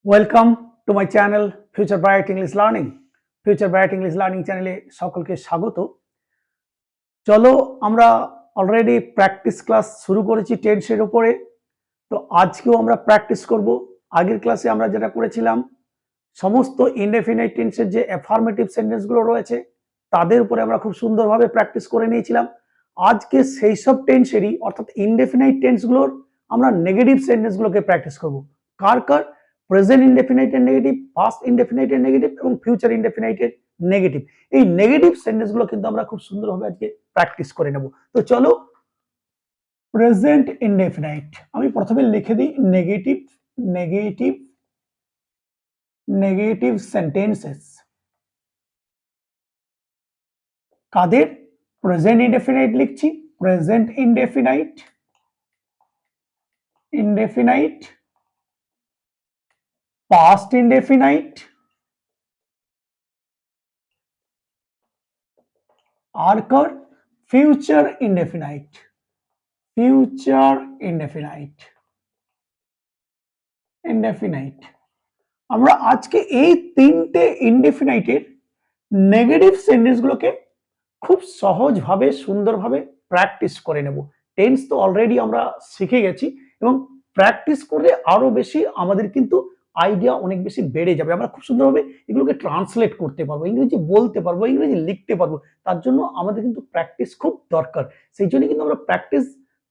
Welcome to my channel future bright English learning. Future bright English learning চ্যানেলে সকলকে স্বাগত। চলো আমরা অলরেডি প্র্যাকটিস ক্লাস শুরু করেছি টেন্সের উপরে। তো আজকেও আমরা প্র্যাকটিস করব। আগের ক্লাসে আমরা যেটা করেছিলাম সমস্ত ইনডেফিনাইট টেন্সের যে অ্যাফার্মেটিভ সেন্টেন্সগুলো রয়েছে তাদের উপরে আমরা খুব সুন্দরভাবে প্র্যাকটিস করে নিয়েছিলাম। আজকে সেই সব টেন্সেরই অর্থাৎ ইনডেফিনাইট টেন্সগুলোর আমরা নেগেটিভ সেন্টেন্সগুলোকে প্র্যাকটিস করব। কার কার? প্রেজেন্ট ইনডেফিনাইটের নেগেটিভ, পাস্ট ইনডেফিনাইটের নেগেটিভ এবং ফিউচার ইনডেফিনাইটের নেগেটিভ। এই নেগেটিভ সেন্টেন্সগুলো কিন্তু আমরা খুব সুন্দরভাবে আজকে প্র্যাকটিস করে নেব। তো চলো, প্রেজেন্ট ইনডেফিনাইট আমি প্রথমে লিখে দিই নেগেটিভ নেগেটিভ নেগেটিভ সেন্টেন্সেস। কাদের? প্রেজেন্ট ইনডেফিনাইট লিখছি, present indefinite, indefinite, past indefinite, আর কার? Future indefinite, future indefinite, indefinite. আমরা আজকে এই তিনটে ইনডেফিনাইটের নেগেটিভ সেন্টেন্সগুলোকে খুব সহজভাবে সুন্দরভাবে প্র্যাকটিস করে নেব। টেন্স তো অলরেডি আমরা শিখে গেছি এবং প্র্যাকটিস করলে আরো বেশি আমাদের কিন্তু আইডিয়া অনেক বেশি বেড়ে যাবে। আমরা খুব সুন্দরভাবে এগুলোকে ট্রান্সলেট করতে পারবো, ইংরেজি বলতে পারবো, ইংরেজি লিখতে পারবো। তার জন্য আমাদের কিন্তু প্র্যাকটিস খুব দরকার। সেই জন্য কিন্তু আমরা প্র্যাকটিস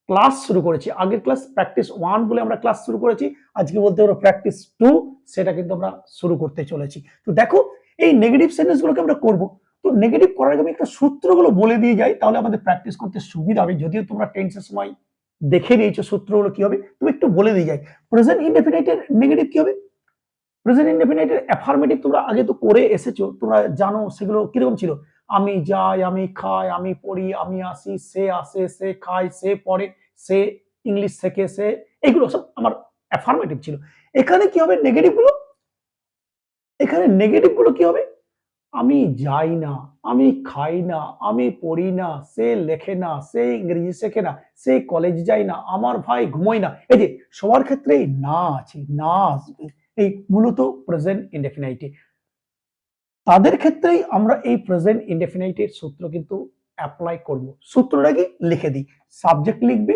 ক্লাস শুরু করেছি। আগের ক্লাস প্র্যাকটিস 1 বলে আমরা ক্লাস শুরু করেছি, আজকে বলতে পারো প্র্যাকটিস 2, সেটা কিন্তু আমরা শুরু করতে চলেছি। তো দেখো, এই নেগেটিভ সেন্টেন্সগুলোকে আমরা করব। তো নেগেটিভ করার আগে আমি একটা সূত্রগুলো বলে দিয়ে যাই, তাহলে আমাদের প্র্যাকটিস করতে সুবিধা হবে। যদিও তোমরা টেন্সের সময় দেখে নিয়েছো সূত্রগুলো কি হবে, তুমি একটু বলে দিয়ে যাই। প্রেজেন্ট ইনডেফিনাইটের নেগেটিভ কি হবে? প্রেজেন্ট ইনডেফিনাইটের অ্যাফার্মেটিভ তোমরা আগে তো করে এসেছো, তোমরা জানো সেগুলো কিরকম ছিল। আমি যাই, আমি খাই, আমি পড়ি, আমি আসি, সে আসে, সে খায়, সে পড়ে, সে ইংলিশ শেখে, সে, এগুলো সব আমার অ্যাফার্মেটিভ ছিল। এখানে কি হবে নেগেটিভ গুলো? এখানে নেগেটিভ গুলো কি হবে? আমি যাই না, আমি খাই না, আমি পড়ি না, সে লেখে না, সে ইংরেজি শেখে না, সে কলেজ যায় না, আমার ভাই ঘুমোয় না। এই যে সবার ক্ষেত্রে না আছে, না আসবে, এই মূলত প্রেজেন্ট ইনডেফিনাইটে। তাদের ক্ষেত্রেই আমরা এই প্রেজেন্ট ইনডেফিনাইটের সূত্র কিন্তু অ্যাপ্লাই করব। সূত্রটা কি লিখে দিই। সাবজেক্ট লিখবে,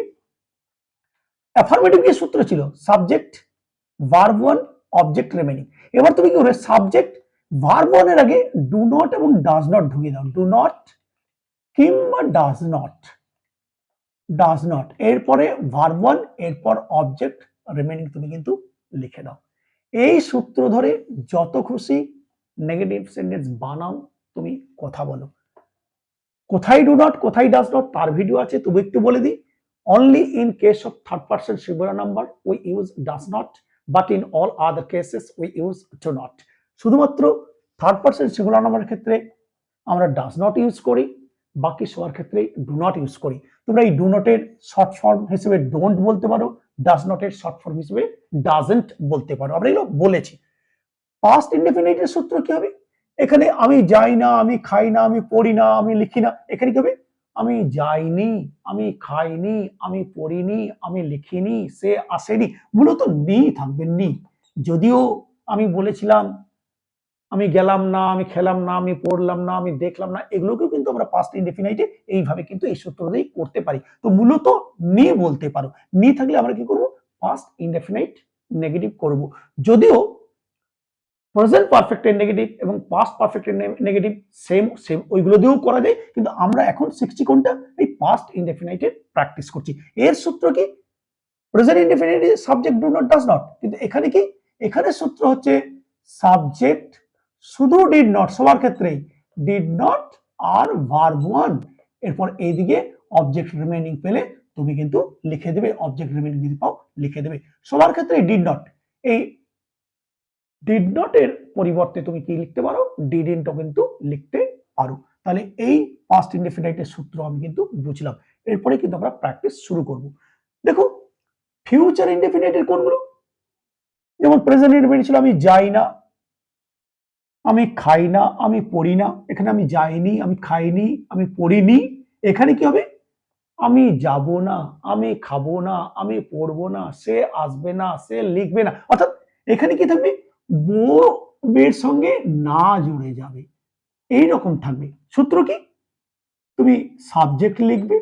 অ্যাফার্মেটিভ কি সূত্র ছিল? Subject, verb 1, object remaining. এবার তুমি কি করবে? সাবজেক্ট ভার্ব 1 এর আগে ডু নট এবং ডাজ নট ঢুকিয়ে দাও। ডু নট কিংবা ডাজ নট, ডাজ নট, এরপরে ভার্ব 1, এরপর অবজেক্ট রিমেইনিং তুমি কিন্তু লিখে দাও। এই সূত্র ধরে যত খুশি নেগেটিভ সেন্টেন্স বানাও, তুমি কথা বলো। কোথায় ডু নট, কোথায় ডাজ নট তার ভিডিও আছে, তবু একটু বলে দিই। Only in case of third person singular number we use does not, but in all other cases we use do not. শুধুমাত্র থার্ড পারসন সিঙ্গুলার নাম্বারের ক্ষেত্রে আমরা ডাজ নট ইউজ করি, বাকি সবার ক্ষেত্রে ডু নট ইউজ করি। তোমরা এই ডু নটের শর্ট ফর্ম হিসেবে ডোন্ট বলতে পারো, ডাজ নটের শর্ট ফর্ম হিসেবে ডাজেন্ট বলতে পারো। আমরা এগুলো বলেছি। পাস্ট ইনডেফিনিটের সূত্র কি হবে? এখানে আমি যাই না, আমি খাই না, আমি পড়ি না, আমি লিখি না, এখানে কি হবে? আমি যাইনি, আমি খাইনি, আমি পড়িনি, আমি লিখিনি, সে আসেনি। মূলত নি থাকবে, নি। যদিও আমি বলেছিলাম আমি গেলাম না, আমি খেলাম না, আমি পড়লাম না, আমি দেখলাম না, এগুলোকেও কিন্তু আমরা পাস্ট ইনডেফিনাইটে এইভাবে কিন্তু এই সূত্র দিয়েই করতে পারি। তো মূলত নি বলতে পারো। নি থাকলে আমরা কি করব? পাস্ট ইনডেফিনাইট নেগেটিভ করব। যদিও প্রেজেন্ট পারফেক্টের নেগেটিভ এবং পাস্ট পারফেক্টের নেগেটিভ সেম সেম ওইগুলো দিয়েও করা যায়, কিন্তু আমরা এখন শিখছি কোনটা? এই পাস্ট ইনডেফিনাইটের প্র্যাকটিস করছি। এর সূত্র কি? Present indefinite subject do not does not, কিন্তু এখানে কি? এখানে সূত্র হচ্ছে সাবজেক্ট শুধু ডিড নট, সবার ক্ষেত্রেই ডিড নট আর ভার্ব 1, এরপর এইদিকে অবজেক্ট রিমেইনিং পেলে তুমি কিন্তু লিখে দেবে। অবজেক্ট রিমেইনিং যদি পাও লিখে দেবে। সবার ক্ষেত্রে ডিড নট, এই ডিড নট এর পরিবর্তে তুমি কি লিখতে পারো? ডিডন্টও কিন্তু লিখতে পারো। তাহলে এই পাস্ট ইনডেফিনাইটের সূত্র আমি কিন্তু বুঝলাম। এরপরে কিন্তু আমরা প্র্যাকটিস শুরু করব। দেখো, ফিউচার ইনডেফিনাইটের কোনগুলো? যেমন প্রেজেন্ট ইনডেফিনাইট ছিল আমি যাই না, আমি খাই না, আমি পড়ি না। এখানে আমি যাইনি, আমি খাইনি, আমি পড়িনি। এখানে কি হবে? আমি যাব না, আমি খাবো না, আমি পড়বো না, সে আসবে না, সে লিখবে না। অর্থাৎ এখানে কি থাকবে? এর সঙ্গে না জুড়ে যাবে, এই রকম থাকবে। সূত্র কি? তুমি সাবজেক্ট লিখবে,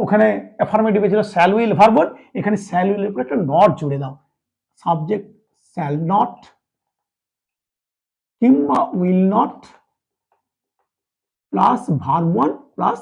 ওখানে অ্যাফার্মেটিভে ছিল শ্যাল উইল ভার্ব ওয়ান, এখানে শ্যাল উইলের উপর একটা নট জুড়ে দাও, সাবজেক্ট শ্যাল নট কিংবা will not plus verb one plus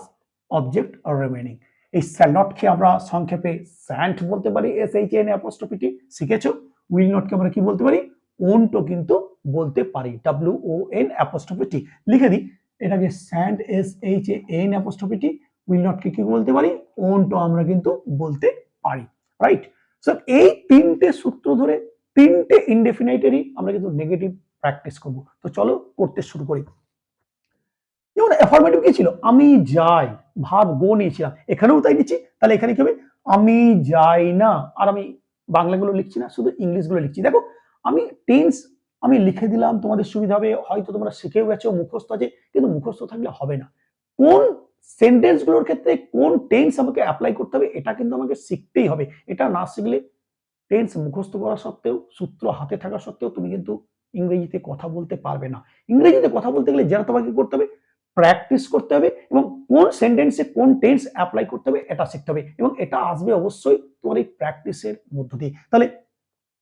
object remaining. এই শ্যাল নটকে আমরা সংক্ষেপে স্যান্ট বলতে পারি, SHAN অ্যাপোস্ট্রোফি শিখেছো। উইল নটকে আমরা কি বলতে পারি? ওনটো কিন্তু বলতে পারি, WON অ্যাপোস্ট্রোফি লিখে দিই, এটাকে স্যান্ট SHAN অ্যাপোস্ট্রোফি। উইল নটকে কি বলতে পারি? ওনটো আমরা কিন্তু বলতে পারি, রাইট? সো এই তিনটে সূত্র ধরে তিনটে ইনডেফিনাইটেরই আমরা কিন্তু নেগেটিভ প্র্যাকটিস করব। তো চলো করতে শুরু করি। যেমন অ্যাফার্মেটিভ কি ছিল? আমি যাই, ভার্ব গো নিয়েছিলাম, এখানেও তাই নিচ্ছি। তাহলে এখানে কি হবে? আমি যাই না। আর আমি বাংলাগুলো লিখছি না, শুধু ইংলিশগুলো লিখছি। দেখো আমি টেন্স আমি লিখে দিলাম, তোমাদের সুবিধা হবে, হয়তো তোমরা শিখেও গেছো, মুখস্থ আছে, কিন্তু মুখস্থ থাকলে হবে না। কোন সেন্টেন্স গুলোর ক্ষেত্রে কোন টেন্স আমাকে অ্যাপ্লাই করতে হবে এটা কিন্তু আমাকে শিখতেই হবে। এটা না শিখলে টেন্স মুখস্থ করা সত্ত্বেও, সূত্র হাতে থাকা সত্ত্বেও তুমি কিন্তু ইংরেজিতে কথা বলতে পারবে না। ইংরেজিতে কথা বলতে গেলে যারা তোমাকে করতে হবে, প্র্যাকটিস করতে হবে, এবং কোন সেন্টেন্সে কোন টেন্স অ্যাপ্লাই করতে হবে এটা শিখতে হবে, এবং এটা আসবে অবশ্যই তোমার এই প্র্যাকটিসের মধ্য দিয়ে। তাহলে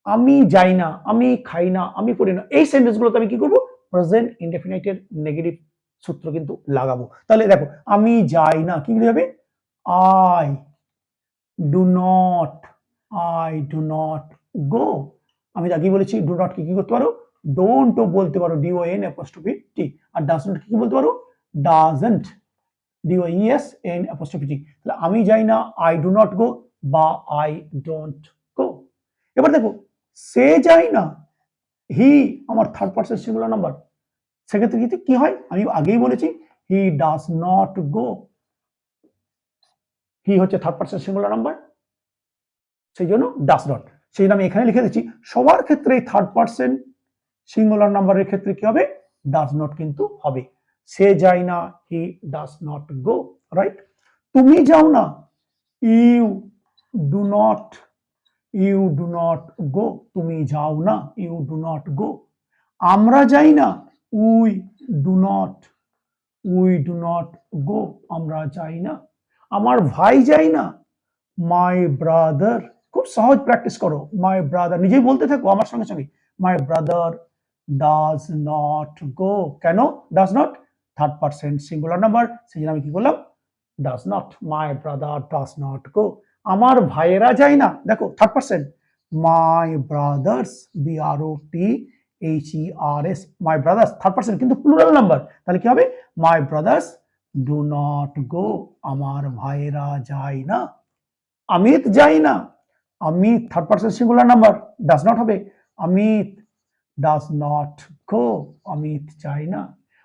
আমি যাই না, আমি খাই না, আমি পড়ি না, এই সেন্টেন্সগুলোতে আমি কি করব? প্রেজেন্ট ইনডেফিনাইটের নেগেটিভ সূত্র কিন্তু লাগাবো। তাহলে দেখো আমি যাই না কি হবে? I do not, I do not গো। আমি আগে বলেছি ডু নট কি করতে পারো? ডোন্ট বলতে পারো, DON অ্যাপোস্ট্রোফি টি। আর ডাজ নট কি বলতে পারো? Doesn't, DOESN apostrophe T. তাহলে আমি যাই না, আই ডু নট গো বা আই ডোন্ট গো। এবার দেখো সে যায় না, হি আমার থার্ড পারসন সিঙ্গুলার নাম্বার, সেক্ষেত্রে কি হয়? আমি আগেই বলেছি হি ডাজ নট গো, হি হচ্ছে থার্ড পারসন সিঙ্গুলার নাম্বার, সেই জন্য ডাজ নট। সেই জন্য আমি এখানে লিখে দিচ্ছি সবার ক্ষেত্রে থার্ড পারসন সিঙ্গুলার নাম্বারের ক্ষেত্রে কি হবে? ডাজ নট কিন্তু হবে। সে যায় না, he does not go, right? তুমি যাও না, you do not, you do not go, তুমি যাও না, ইউ ডু নট গো। আমরা যাই না, we do not, we do not গো, আমরা যাই না। আমার ভাই যায় না, মাই ব্রাদার। খুব সহজ, প্র্যাকটিস করো। মাই ব্রাদার নিজেই বলতে থাকো আমার সঙ্গে সঙ্গে, my brother does not go. কেন does not? Third person singular number, সেই জন্য আমি কি করলাম? Does not, my brother does not go. আমার ভাইয়েরা যায় না, দেখো third person, my brothers, BROTHERS, my brothers third person কিন্তু প্লুরাল নাম্বার, তাহলে কি হবে? My brothers do not go, আমার ভাইয়েরা যায় না। অমিত যায় না, Amit third person singular number, does not হবে, Amit does not go, Amit যায় না।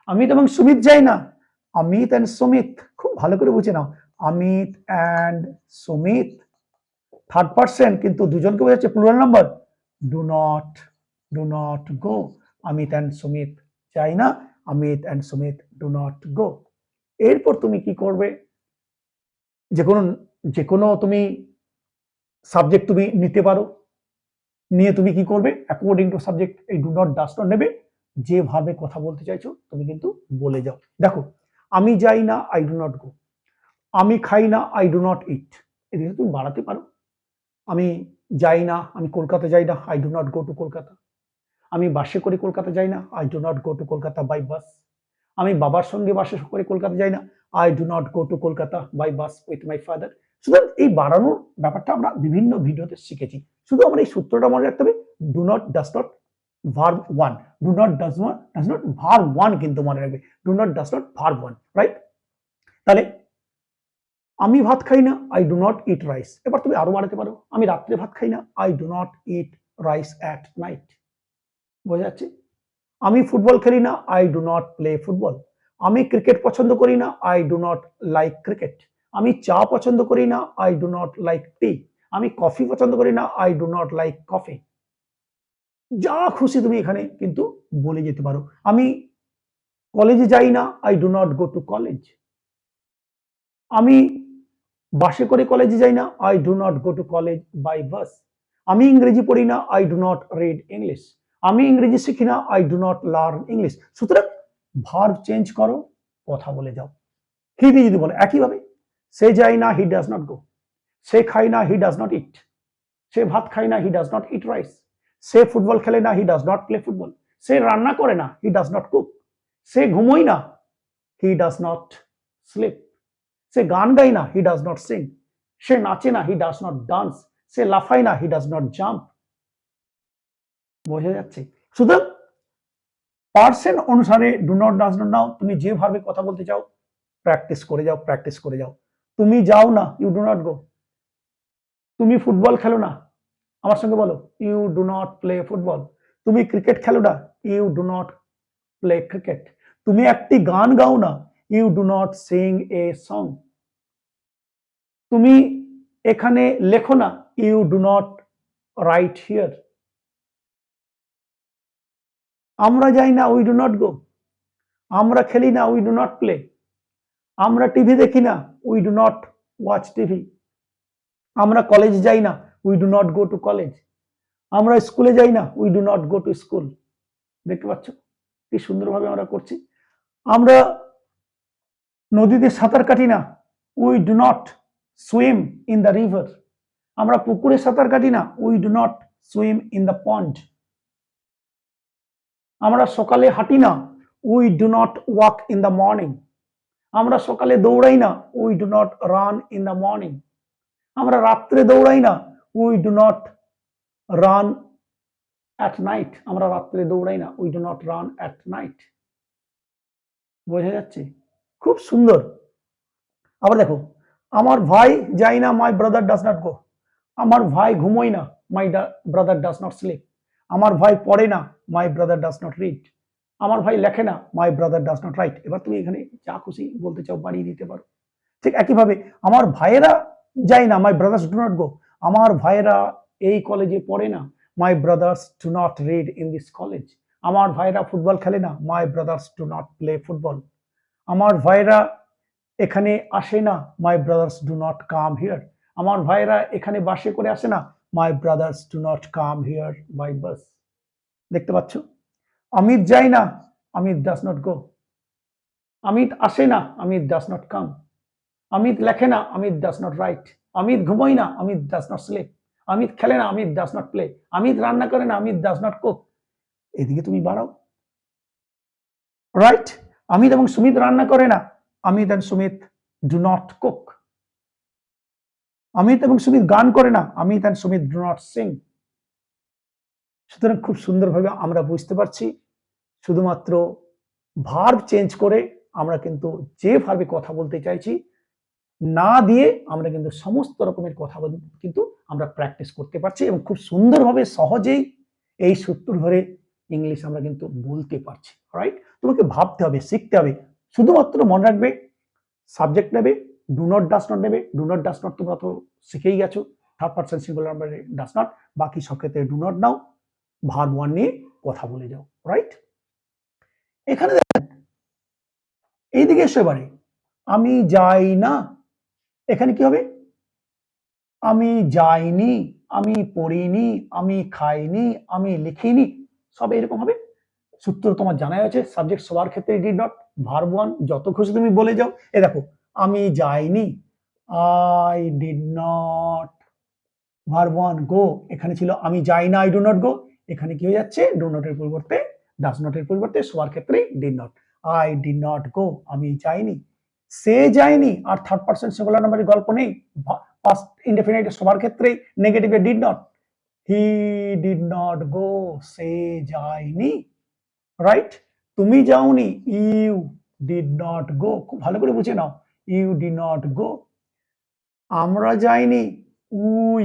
অমিত এবং সুমিত যায় না, অমিত অ্যান্ড সুমিত, খুব ভালো করে বুঝে নাও, Amit and Sumit third person কিন্তু দুজনকে বোঝাচ্ছে, plural number, do not go, Amit and Sumit যায় না, Amit and Sumit do not go. এরপর তুমি কি করবে? যে কোনো তুমি সাবজেক্ট তুমি নিতে পারো, নিয়ে তুমি কি করবে? অ্যাকর্ডিং টু সাবজেক্ট এই ডু নট ডাজ নট নেবে, যেভাবে কথা বলতে চাইছো তুমি কিন্তু বলে যাও। দেখো আমি যাই না, আই ডু নট গো, আমি খাই না, আই ডু নট ইট, এদিকে তুমি বাড়াতে পারো। আমি যাই না, আমি কলকাতা যাই না, I do not go to Kolkata. আমি বাসে করে কলকাতা যাই না, I do not go to Kolkata by bus. আমি বাবার সঙ্গে বাসে করে কলকাতা যাই না, I do not go to Kolkata by bus with my father. সুতরাং এই বাড়ানোর ব্যাপারটা আমরা বিভিন্ন ভিডিওতে শিখেছি। শুধু আমরা এই সূত্রটা মনে রাখতে হবে, do not does not verb one, do not does not verb one কিন্তু মনে রাখবে, do not does not verb one, right? তাহলে আমি ভাত খাই না, I do not eat rice. এবার তুমি আরো বাড়াতে পারো, আমি রাত্রে ভাত খাই না, I do not eat rice at night. বোঝা যাচ্ছে? আমি ফুটবল খেলি না, I do not play football. আমি ক্রিকেট পছন্দ করি না, I do not like cricket. আমি চা পছন্দ করি না, I do not like tea. আমি কফি পছন্দ করি না, I do not like coffee. যা খুশি তুমি এখানে কিন্তু বলে যেতে পারো। আমি কলেজে যাই না, I do not go to college. আমি বাসে করে কলেজে যাই না, I do not go to college by bus. আমি ইংরেজি পড়ি না, I do not read English. আমি ইংরেজি শিখি না, I do not learn English. সুতরাং ভার্ব চেঞ্জ করো, কথা বলে যাও। হি দিয়ে যদি বলে একইভাবে, সে যায় না, হি ডাজ নট গো। সে খায় না, হি ডাজ নট ইট। সে ভাত খায় না, he does not eat rice. সে ফুটবল খেলে না, he does not play football. সে রান্না করে না, হি ডাজ নট কুক। সে ঘুমোয় না, হি ডাজ নট স্লিপ। সে গান গায় না, হি ডাজ নট সিং। সে নাচে না, হি ডাজ নট ডান্স। সে লাফায় না, হি ডাজ নট জাম্প। বোঝা যাচ্ছে? সুতরাং পার্সন অনুসারে do not does not now, তুমি যে ভাবে কথা বলতে চাও প্র্যাকটিস করে যাও, প্র্যাকটিস করে যাও। তুমি যাও না, ইউ ডু নট গো। তুমি ফুটবল খেলো না, আমার সঙ্গে বলো, you do not play football. তুমি ক্রিকেট খেলো না, you do not play cricket. তুমি একটি গান গাও না, you do not sing a song. তুমি এখানে লেখো না, you do not write here. আমরা যাই না, উই ডু নট গো। আমরা খেলি না, উই ডু নট প্লে। আমরা টিভি দেখি না, we do not watch TV. আমরা কলেজ যাই না, we do not go to college. আমরা স্কুলে যাই না, we do not go to school. দেখতে পাচ্ছ কি সুন্দরভাবে আমরা করছি। আমরা নদীতে সাঁতার কাটি না, we do not swim in the river. আমরা পুকুরে সাঁতার কাটি না, we do not swim in the pond. আমরা সকালে হাঁটি না, we do not walk in the morning. আমরা সকালে দৌড়াই না, we do not run in the morning. আমরা রাত্রে দৌড়াই না, we do not run at night. আমরা রাত্রে দৌড়াই না, we do not run at night. বোঝা যাচ্ছে? খুব সুন্দর। আবার দেখো, আমার ভাই যায় না, my brother does not go. আমার ভাই ঘুমোয় না, my brother does not slip. আমার ভাই পড়ে না, my brother does not read. আমার ভাই লেখে না, my brother does not right. এবার তুমি এখানে যা খুশি বলতে চাও বাড়িয়ে দিতে পারো। ঠিক একইভাবে আমার ভাইয়েরা যায় না, my brothers do not go. আমার ভাইয়েরা এই কলেজে পড়ে না, my brothers do not read in this college. আমার ভাইরা ফুটবল খেলে না, my brothers do not play football. আমার ভাইরা এখানে আসে না, my brothers do not come here. আমার ভাইরা এখানে বাসে করে আসে না, my brothers do not come here by bus. দেখতে পাচ্ছ? অমিত যায় না, Amit does not go. Amit আসে না, Amit does not come. Amit লেখে না, Amit does not write. Amit ঘুমোয় না, Amit does not sleep. Amit খেলে না, Amit does not play. Amit রান্না করে না, অমিত ডাজ নট কুক। এদিকে তুমি বাড়াও, রাইট? অমিত এবং সুমিত রান্না করে না, Amit and Sumit do not cook. Amit এবং সুমিত গান করে না, Amit and Sumit do not sing. সুতরাং খুব সুন্দরভাবে আমরা বুঝতে পারছি, শুধুমাত্র ভার্ব চেঞ্জ করে আমরা কিন্তু যে ভার্বে কথা বলতে চাইছি না দিয়ে আমরা কিন্তু সমস্ত রকমের কথা কিন্তু আমরা প্র্যাকটিস করতে পারছি এবং খুব সুন্দরভাবে সহজেই এই সূত্র ধরে ইংলিশ আমরা কিন্তু বলতে পারছি। রাইট? তোমাকে ভাবতে হবে, শিখতে হবে। শুধুমাত্র মনে রাখবে সাবজেক্ট নেবে, ডু নট ডাজ নট নেবে। ডু নট ডাজ নট তোমরা তো শিখেই গেছো, থার্ড পারসন সিঙ্গুলার নাম্বারে ডাজ নট। বাকি সব ক্ষেত্রে do not now, verb one নিয়ে কথা বলে যাও। রাইট? এখানে এইদিকে এসো এবারে, আমি যাই না। এখানে কি হবে? আমি যাইনি, আমি পড়িনি, আমি খাইনি, আমি লিখিনি, সব এরকম হবে। সূত্র তোমার জানাই আছে, সাবজেক্ট সবার ক্ষেত্রে ডিড নট। ভার্ব ওয়ান যত খুশি তুমি বলে যাও। এ দেখো, আমি যাইনি, I did not. Verb one go, এখানে ছিল আমি যাই না, আই ডু নট গো। এখানে কি হয়ে যাচ্ছে? ডু নটের পরিবর্তে, ডাজ নটের পরিবর্তে সবার ক্ষেত্রেই did not. I did not গো, আমি যাইনি। সে যায়নি, আর থার্ড পারসন সিঙ্গুলার নাম্বারের গল্প নেই। পাস্ট ইনডেফিনিট সবার ক্ষেত্রেই নেগেটিভে did not. He did not go, সে যায়নি। রাইট? তুমি যাওনি, ইউ ডিড নট গো। খুব ভালো করে বুঝে নাও, ইউ ডিড নট গো। আমরা যাইনি, উই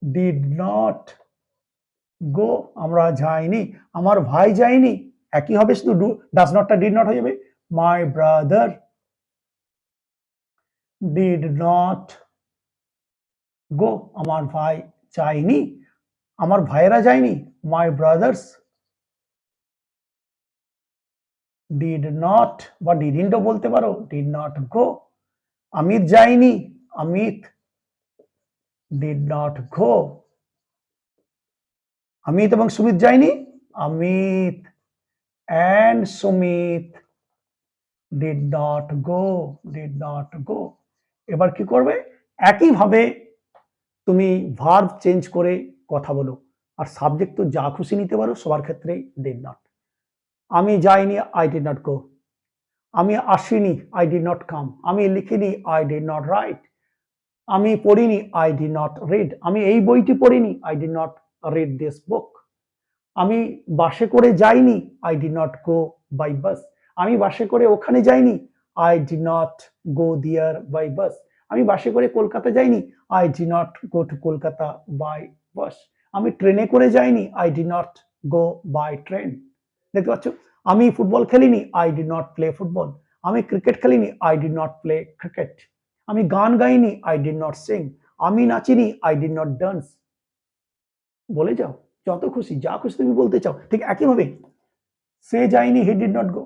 ডিড নট গো, আমরা যাইনি। আমার ভাই যায়নি, একই হবে, শুধু ডাজ নটটা ডিড নট হয়ে যাবে। মাই ব্রাদার ডিড নট গো, আমার ভাই যায়নি। আমার ভাইয়েরা যায়নি, মাই ব্রাদার্স ডিড নট, বা ডিডন্টও বলতে পারো, ডিড নট গো। অমিত যায়নি, Amit did not go. Amit এবং সুমিত যায়নি, Amit and Sumit did not go. এবার কি করবে? একইভাবে তুমি ভার্ব চেঞ্জ করে কথা বলো। আর সাবজেক্ট তো যা খুশি নিতে পারো, সবার ক্ষেত্রেই ডিড নট। আমি যাইনি, আই ডিড নট গো। আমি আসিনি, আই ডিড নট কাম। আমি লিখিনি, আই ডিড নট রাইট। আমি পড়িনি, আই ডিড নট রিড। আমি এই বইটি পড়িনি, I did not read this book. আমি বাসে করে যাইনি, I did not go by bus. আমি বাসে করে ওখানে যাইনি, আই ডিড নট গো দিয়ার বাই বাস। আমি বাসে করে কলকাতা যাইনি, I did not go to Kolkata by bus. আমি ট্রেনে করে যাইনি, I did not go by train. দেখতে পাচ্ছ? আমি ফুটবল খেলিনি, I did not play football. আমি ক্রিকেট খেলিনি, I did not play cricket. আমি গান গাইনি, আই ডিড নট সিং। আমি নাচিনি, আই ডিড নট ডান্স। বলে যাও, যত খুশি যা খুশি তুমি বলতে চাও। ঠিক একইভাবে সে যায়নি, হি ডিড নট গো।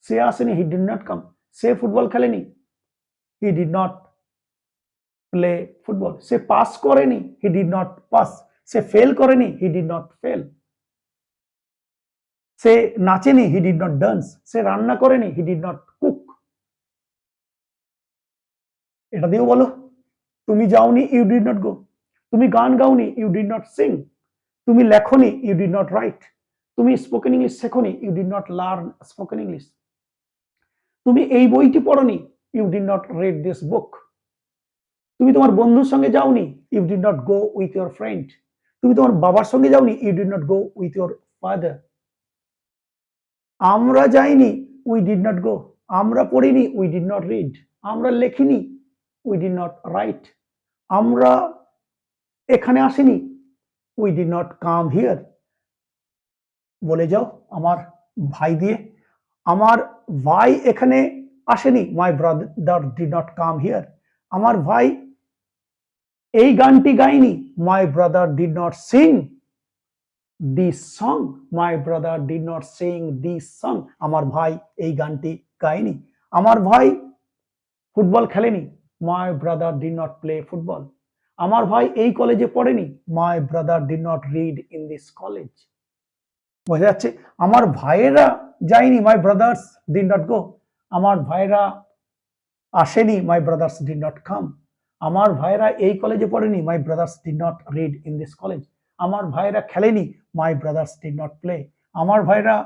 সে আসেনি, হি ডিড নট কাম। সে ফুটবল খেলেনি, he did not play football. সে পাস করেনি, হি ডিড নট পাস। সে ফেল করেনি, হি ডিড নট ফেল। সে নাচেনি, হি ডিড নট ডান্স। সে রান্না করেনি, হি ডিড নট কুক। এটা দিয়েও বলো। তুমি যাওনি, ইউ ডিড নট গো। তুমি গান গাওনি, ইউ ডিড নট সিং। তুমি লেখনি, ইউ ডিড নট রাইট। তুমি স্পোকেন ইংলিশ শেখনি, you did not learn spoken English. তুমি এই বইটি পড়নি, you did not read this book. তুমি তোমার বন্ধুর সঙ্গে যাওনি, you did not go with your friend. তুমি তোমার বাবার সঙ্গে যাওনি, you did not go with your father. আমরা যাইনি, উই ডিড নট গো। আমরা পড়িনি, উই ডিড নট রিড। আমরা লেখিনি, উই ডিড নট রাইট। আমরা এখানে আসিনি, we did not come here. বলে যাও আমার ভাই দিয়ে। আমার ভাই এখানে আসেনি, my brother did not come here. আমার ভাই এই গানটি গায়নি, my brother did not sing this song. My brother did not sing this song. আমার ভাই এই গানটি গায়নি। আমার ভাই ফুটবল খেলেনি, my brother did not play football. আমার ভাই এই কলেজে পড়েনি, my brother did not read in this college. বোঝা যাচ্ছে? আমার ভাইয়েরা যায়নি, my brothers did not go. আমার ভাইয়েরা আসেনি, my brothers did not come. আমার ভাইয়েরা এই কলেজে পড়েনি, my brothers did not read in this college. আমার ভাইয়েরা খেলেনি, my brothers did not play. আমার ভাইয়েরা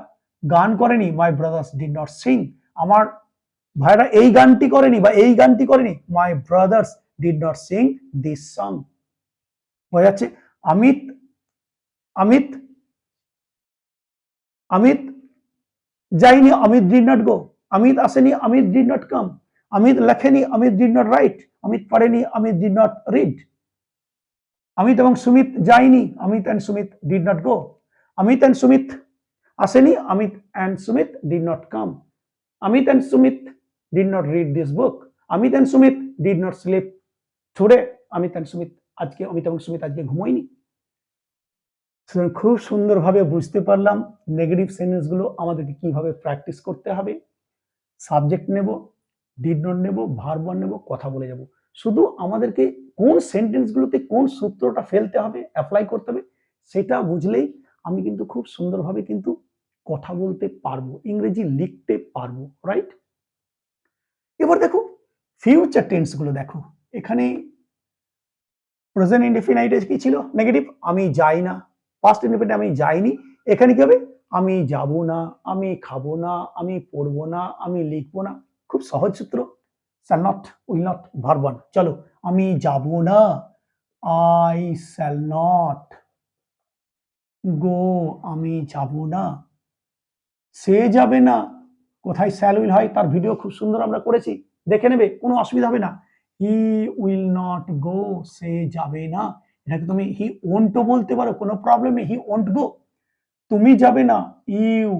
গান করেনি, my brothers did not sing. আমার ভাইয়েরা এই গানটি করেনি বা এই গানটি করেনি, my brothers did not sing this song. বোঝা যাচ্ছে? অমিত অমিত অমিত যায়নি, Amit did not go. Amit আসেনি, Amit did not come. Amit লেখেনি, Amit did not write. Amit পড়েনি, Amit did not read. Amit এবং সুমিত যায়নি, Amit and Sumit did not go. Amit and Sumit আসেনি, Amit and Sumit did not come. Amit and Sumit did not read this book. Amit and Sumit did not sleep today. Amit and Sumit আজকে, অমিত এবং সুমিত আজকে ঘুমোয়নি। খুব সুন্দরভাবে বুঝতে পারলাম নেগেটিভ সেন্টেন্স গুলো আমাদেরকে কিভাবে প্র্যাকটিস করতে হবে। সাবজেক্ট নেব, ডিড নট নেব, ভার্ব নেব, কথা বলে যাব। শুধু আমাদেরকে কোন সেন্টেন্স গুলোতে কোন সূত্রটা ফেলতে হবে, অ্যাপ্লাই করতে হবে, সেটা বুঝলেই আমি কিন্তু খুব সুন্দরভাবে কিন্তু কথা বলতে পারবো, ইংরেজি লিখতে পারবো, রাইট? এবার দেখো ফিউচার টেন্স গুলো দেখো। এখানে প্রেজেন্ট ইনডেফিনাইট কি ছিল? নেগেটিভ, আমি যাই না। পাস্ট ইনডেফিনাইট, আমি যাইনি। এখানে কি হবে? আমি যাব না, আমি খাবো না, আমি পড়বো না, আমি লিখবো না। খুব সহজ সূত্র, shall not, will not, verb 1। চলো, আমি যাব না, I shall not go, আমি যাব না। সে যাবে না, কোথায় shall will হয় তার ভিডিও খুব সুন্দর আমরা করেছি, দেখে নেবে, কোনো অসুবিধা হবে না। হি উইল নট গো, সে যাবে না। এটাকে তুমি হি ওন্ট ও বলতে পারো, কোনো প্রবলেম নেই, হি ওন্ট গো। তুমি যাবে না, you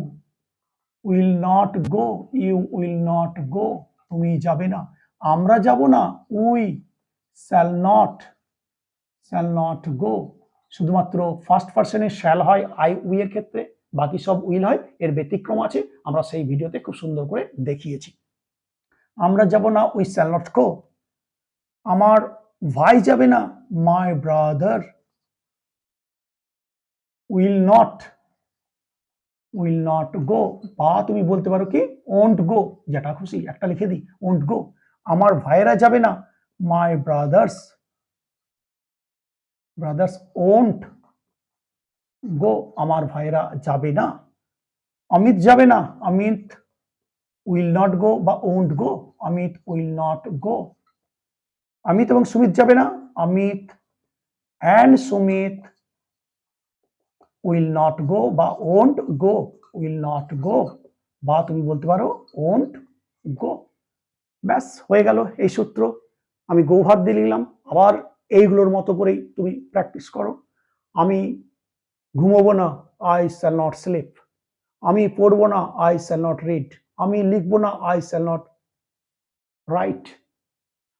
will not go, you will not go, তুমি যাবে না। আমরা যাব না, উই শ্যাল নট গো। শুধুমাত্র ফার্স্ট পার্সনে শ্যাল হয় আই উই এর ক্ষেত্রে, বাকি সব উইল হয়, এর ব্যতিক্রম আছে, আমরা সেই ভিডিওতে খুব সুন্দর করে দেখিয়েছি। আমরা যাব না, উই শ্যাল নট গো। আমার ভাই যাবে না, my brother will not will not go, বা তুমি বলতে পারো কি ওন্ট গো, যেটা খুশি একটা লিখে দিই, ওন্ট গো। আমার ভাইয়েরা যাবে না, my brothers brothers won't go, আমার ভাইয়েরা যাবে না। অমিত যাবে না, অমিত উইল নট গো বা won't go, Amit will not go. Amit এবং সুমিত যাবে না, Amit and Sumit will not go বা won't go, will not go, বা তুমি বলতে পারো ওন্ট গো। ব্যাস হয়ে গেল এই সূত্র। আমি গো ভার্ব দিয়ে লিখলাম। আবার এইগুলোর মতো করেই তুমি প্র্যাকটিস করো। আমি ঘুমোবো না, আই শ্যাল নট স্লিপ। আমি পড়বো না, আই শ্যাল নট রিড। আমি লিখবো না, আই শ্যাল নট রাইট।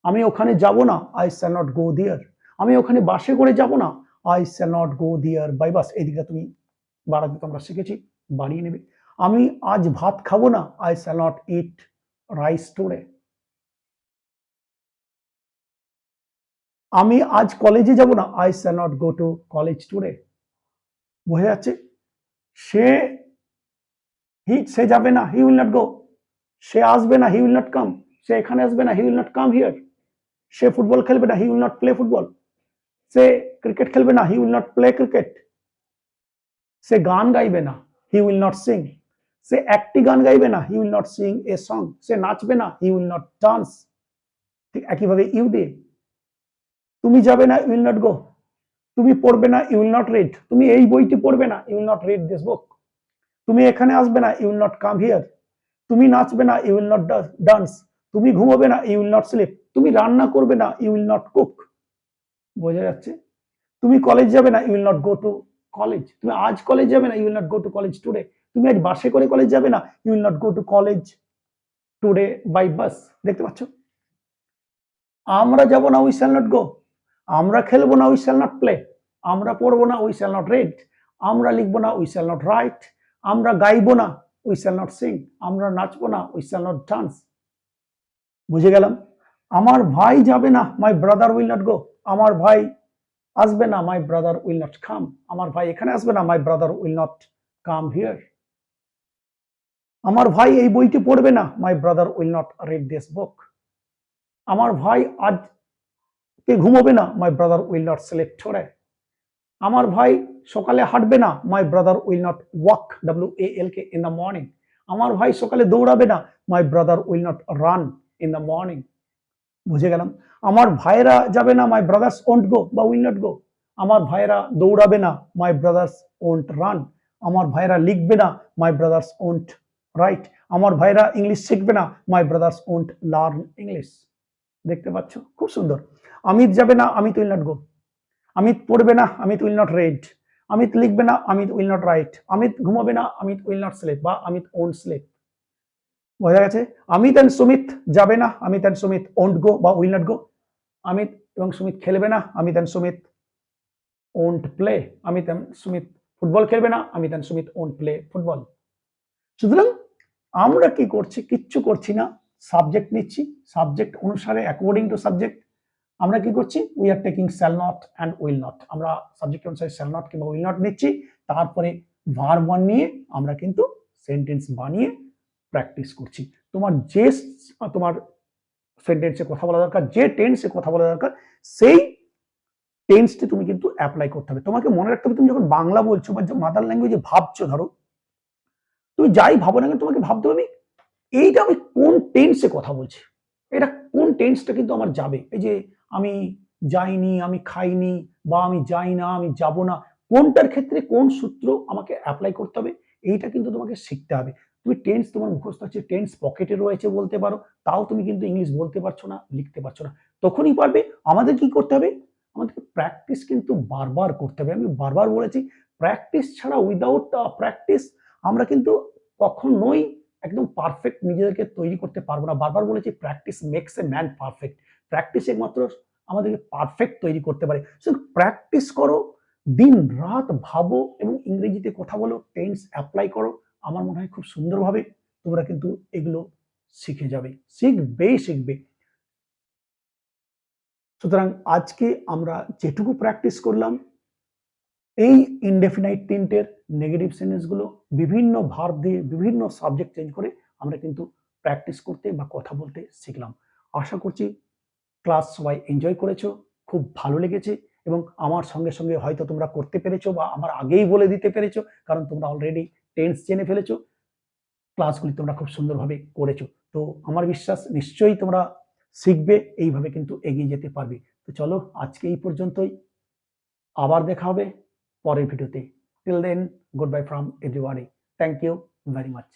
আমি ওখানে যাব না, আই শ্যাল নট গো দিয়ার। আমি ওখানে বাসে করে যাব না, আই শ্যাল নট গো দিয়ার বাই বাস। এই দিকটা তুমি বাড়াতে তো আমরা শিখেছি, বাড়িয়ে নেবে। আমি আজ ভাত খাবো না, I shall not eat rice today. আমি আজ কলেজে যাব না, I shall not go to college today. বোঝা যাচ্ছে? সে সে যাবে না, হি উইল নট গো। সে আসবে না, হি উইল নট কাম। সে এখানে আসবে না, he will not come here. সে ফুটবল খেলবে না, he will not play football. সে ক্রিকেট খেলবে না, he will not play cricket. সে গান গাইবে না, হি উইল নট সিং। সে একটি গান গাইবে না, he will not sing a song. সে নাচবে না, হি উইল নট ডান্স। ঠিক একইভাবে ইউ দিয়ে, তুমি যাবে না, ইউ উইল নট গো। তুমি পড়বে না, ইউ উইল নট রিড। তুমি এই বইটি পড়বে না, you will not read this book. তুমি এখানে আসবে না, you will not come here. তুমি নাচবে না, ইউ উইল নট ডান্স। তুমি ঘুমোবে না, ইউ উইল নট স্লিপ। তুমি রান্না করবে না, ইউ উইল নট কুক। বোঝা যাচ্ছে? তুমি কলেজ যাবে না, you will not go to college. তুমি আজ কলেজ যাবে না, you will not go to college today. তুমি আজ বাসে করে কলেজ যাবে না, you will not go to college today by bus. দেখতে পাচ্ছ? আমরা যাব না, উই শ্যাল নট গো। আমরা খেলবো না, উই শ্যাল নট প্লে। আমরা পড়বো না, উই শ্যাল নট রিড। আমরা লিখবো না, উই শ্যাল নট রাইট। আমরা গাইবো না, উই শ্যাল নট সিং। আমরা নাচবো না, উই শ্যাল নট ডান্স। বুঝে গেলাম? আমার ভাই যাবে না, my brother will not go. আমার ভাই আসবে না, my brother will not come. আমার ভাই এখানে আসবে না, my brother will not come here. আমার ভাই এই বইটি পড়বে না, my brother will not read this book. আমার ভাই আজকে ঘুমোবে না, my brother will not sleep today. আমার ভাই সকালে হাঁটবে না, my brother will not walk, WALK, in the morning. আমার ভাই সকালে দৌড়াবে না, my brother will not run in the morning. বুঝে গেলাম? আমার ভাইরা যাবে না, মাই ব্রাদার্স ওন্ট গো বা উইল নট গো। আমার ভাইরা দৌড়াবে না, মাই ব্রাদার্স ওন্ট রান। আমার ভাইরা লিখবে না, মাই ব্রাদার্স ওন্ট রাইট। আমার ভাইরা ইংলিশ শিখবে না, my brothers won't learn English. দেখতে পাচ্ছ? খুব সুন্দর। অমিত যাবে না, Amit will not go. Amit পড়বে না, Amit will not read. Amit লিখবে না, Amit will not write. Amit ঘুমাবে না, অমিত উইল নট স্লিপ বা অমিত ওন্ট স্লিপ। বোঝা গেছে? অমিত এন্ড সুমিত যাবে না, Amit and Sumit won't go বা উইল নট গো। অমিত এবং সুমিত খেলবে না, Amit and Sumit won't play. Amit and Sumit football খেলবে না, Amit and Sumit won't play football. সুতরাং আমরা কি করছি? কিচ্ছু করছি না। সাবজেক্ট নিচ্ছি, সাবজেক্ট অনুসারে অ্যাকর্ডিং টু সাবজেক্ট আমরা কি করছি? We are taking shall not and will not. আমরা সাবজেক্ট অনুসারে শ্যাল নট কিংবা উইল নট নিচ্ছি। তারপরে ভার্ব ওয়ান নিয়ে আমরা কিন্তু সেন্টেন্স বানিয়ে প্র্যাকটিস করছি। তোমার সেন্টেন্সে কথা বলা দরকার, যে টেন্সে কথা বলা দরকার, সেই টেন্সটি তুমি কিন্তু অ্যাপ্লাই করতে হবে। তোমাকে মনে রাখতে হবে, তুমি যখন বাংলা বলছো বা মাদার ল্যাঙ্গুয়েজে ভাবছো, ধরো তুমি যাই ভাবো না কেন, তোমাকে ভাবতে হবে এইটা আমি কোন টেন্সে কথা বলছি, এটা কোন টেন্সটা কিন্তু আমার যাবে। এই যে আমি যাইনি, আমি খাইনি, বা আমি যাই না, আমি যাব না, কোনটার ক্ষেত্রে কোন সূত্র আমাকে অ্যাপ্লাই করতে হবে, এইটা কিন্তু তোমাকে শিখতে হবে। তুমি টেন্স তোমার মুখস্থ আছে, টেন্স পকেটে রয়েছে বলতে পারো, তাও তুমি কিন্তু ইংলিশ বলতে পারছো না, লিখতে পারছো না। তখনই পারবে। আমাদের কি করতে হবে? আমাদেরকে প্র্যাকটিস কিন্তু বারবার করতে হবে। আমি বারবার বলেছি, প্র্যাকটিস ছাড়া, উইদাউট প্র্যাকটিস আমরা কিন্তু কখনোই একদম পারফেক্ট নিজেদেরকে তৈরি করতে পারবো না। বারবার বলেছি, practice makes a man perfect. Practice একমাত্র আমাদেরকে পারফেক্ট তৈরি করতে পারে। প্র্যাকটিস করো, দিন রাত ভাবো এবং ইংরেজিতে কথা বলো, টেন্স অ্যাপ্লাই করো। আমার মনে হয় খুব সুন্দরভাবে তোমরা কিন্তু এগুলো শিখে যাবে, শিখবে। সুতরাং আজকে আমরা যেটুকু প্র্যাকটিস করলাম, এই ইনডেফিনাইট তিনটের নেগেটিভ সেন্টেন্সগুলো বিভিন্ন ভার্ব দিয়ে বিভিন্ন সাবজেক্ট চেঞ্জ করে আমরা কিন্তু প্র্যাকটিস করতে বা কথা বলতে শিখলাম। আশা করছি ক্লাস সবাই এনজয় করেছো, খুব ভালো লেগেছে এবং আমার সঙ্গে সঙ্গে হয়তো তোমরা করতে পেরেছো বা আমার আগেই বলে দিতে পেরেছো, কারণ তোমরা অলরেডি টেন্স জেনে ফেলেছো, ক্লাসগুলি তোমরা খুব সুন্দরভাবে করেছো। তো আমার বিশ্বাস নিশ্চয়ই তোমরা শিখবে, এইভাবে কিন্তু এগিয়ে যেতে পারবে। তো চলো আজকে এই পর্যন্তই, আবার দেখা হবে পরের ভিডিওতে। Till then, good bye from everybody. Thank you very much.